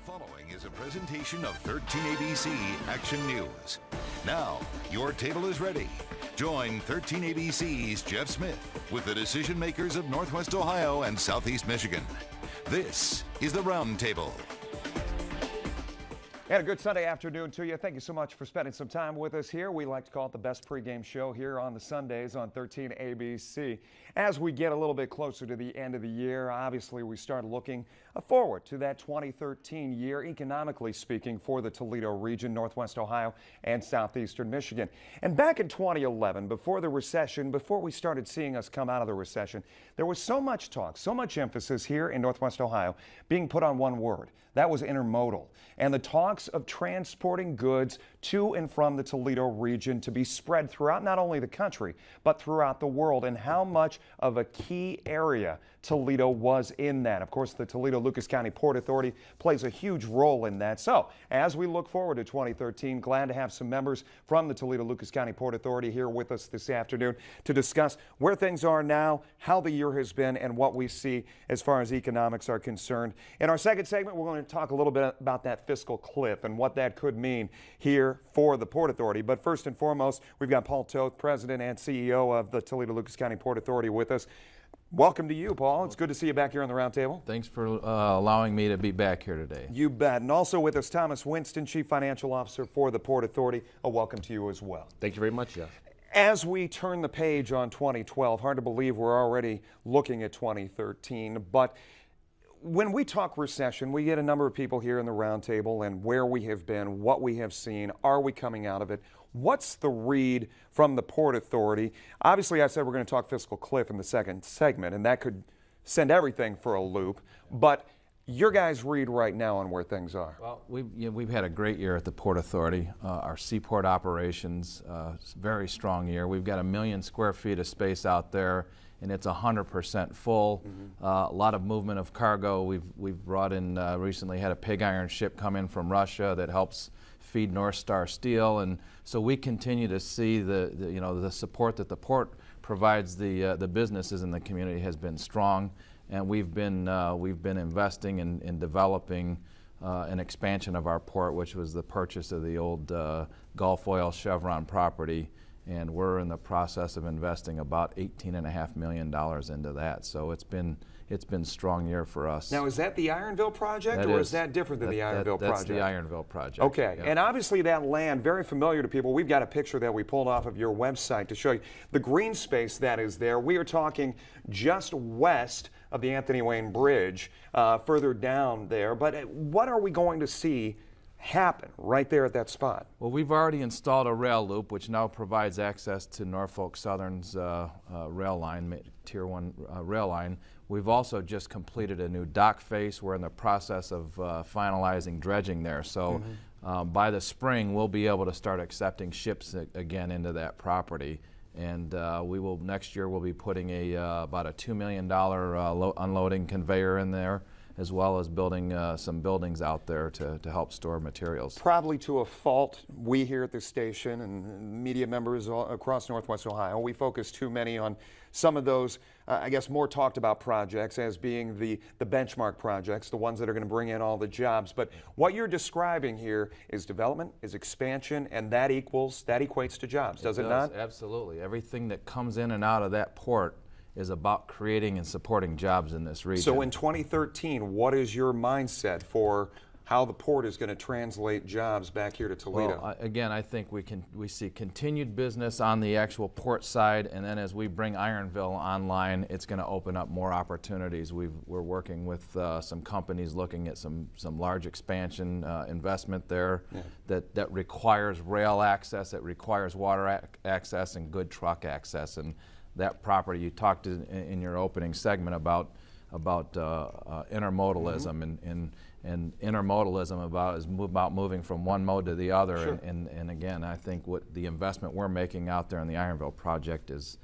following is a presentation of 13ABC Action News. Now, your table is ready. Join 13ABC's Jeff Smith with the decision makers of Northwest Ohio and Southeast Michigan. This is the Roundtable. And a good Sunday afternoon to you. Thank you so much for spending some time with us here. We like to call it the best pregame show here on the Sundays on 13ABC. As we get a little bit closer to the end of the year, obviously we start looking forward to that 2013 year, economically speaking, for the Toledo region, Northwest Ohio and Southeastern Michigan. And back in 2011, before the recession, before we started seeing us come out of the recession, there was so much talk, so much emphasis here in Northwest Ohio being put on one word. That was intermodal. And the talks of transporting goods to and from the Toledo region to be spread throughout not only the country, but throughout the world, and how much of a key area Toledo was in that. Of course, the Toledo-Lucas County Port Authority plays a huge role in that. So, as we look forward to 2013, glad to have some members from the Toledo-Lucas County Port Authority here with us this afternoon to discuss where things are now, how the year has been, and what we see as far as economics are concerned. In our second segment, we're going to talk a little bit about that fiscal cliff and what that could mean here for the Port Authority. But first and foremost, we've got Paul Toth, President and CEO of the Toledo-Lucas County Port Authority, with us. Welcome to you, Paul. It's good to see you back here on the Roundtable. Thanks for allowing me to be back here today. You bet. And also with us, Thomas Winston, Chief Financial Officer for the Port Authority. A welcome to you as well. Thank you very much, Jeff. As we turn the page on 2012, hard to believe we're already looking at 2013, but when we talk recession, we get a number of people here in the Roundtable and where we have been, what we have seen, are we coming out of it? What's the read from the Port Authority? Obviously, I said we're going to talk fiscal cliff in the second segment, and that could send everything for a loop. But your guys' read right now on where things are. Well, we've had a great year at the Port Authority. Our seaport operations, very strong year. We've got 1 million square feet of space out there, and it's 100% full. A lot of movement of cargo. We've brought in recently had a pig iron ship come in from Russia that helps feed North Star Steel, and so we continue to see the support that the port provides the businesses in the community has been strong, and we've been investing in developing an expansion of our port, which was the purchase of the old Gulf Oil Chevron property, and we're in the process of investing about $18.5 million into that. So it's been a strong year for us. Now, is that the Ironville project, or is that different than the Ironville project? That's the Ironville project. Okay, yeah. And obviously that land, very familiar to people. We've got a picture that we pulled off of your website to show you the green space that is there. We are talking just west of the Anthony Wayne Bridge, further down there. But what are we going to see happen right there at that spot? Well, we've already installed a rail loop, which now provides access to Norfolk Southern's rail line, Tier 1 rail line. We've also just completed a new dock face. We're in the process of finalizing dredging there. So by the spring, we'll be able to start accepting ships again into that property. And next year we'll be putting about a $2 million unloading conveyor in there, as well as building some buildings out there to help store materials. Probably to a fault, we here at this station and media members across Northwest Ohio, we focus too many on some of those, I guess, more talked about projects as being the benchmark projects, the ones that are going to bring in all the jobs. But what you're describing here is development, is expansion, and that equates to jobs, does it not? Absolutely. Everything that comes in and out of that port is about creating and supporting jobs in this region. So in 2013, what is your mindset for how the port is going to translate jobs back here to Toledo? Well, again, I think we see continued business on the actual port side, and then as we bring Ironville online, it's going to open up more opportunities. We're working with some companies looking at some large expansion investment there that requires rail access, it requires water access, and good truck access. And that property, you talked in your opening segment about intermodalism, and intermodalism is about moving from one mode to the other. Sure. And again, I think what the investment we're making out there in the Ironville project is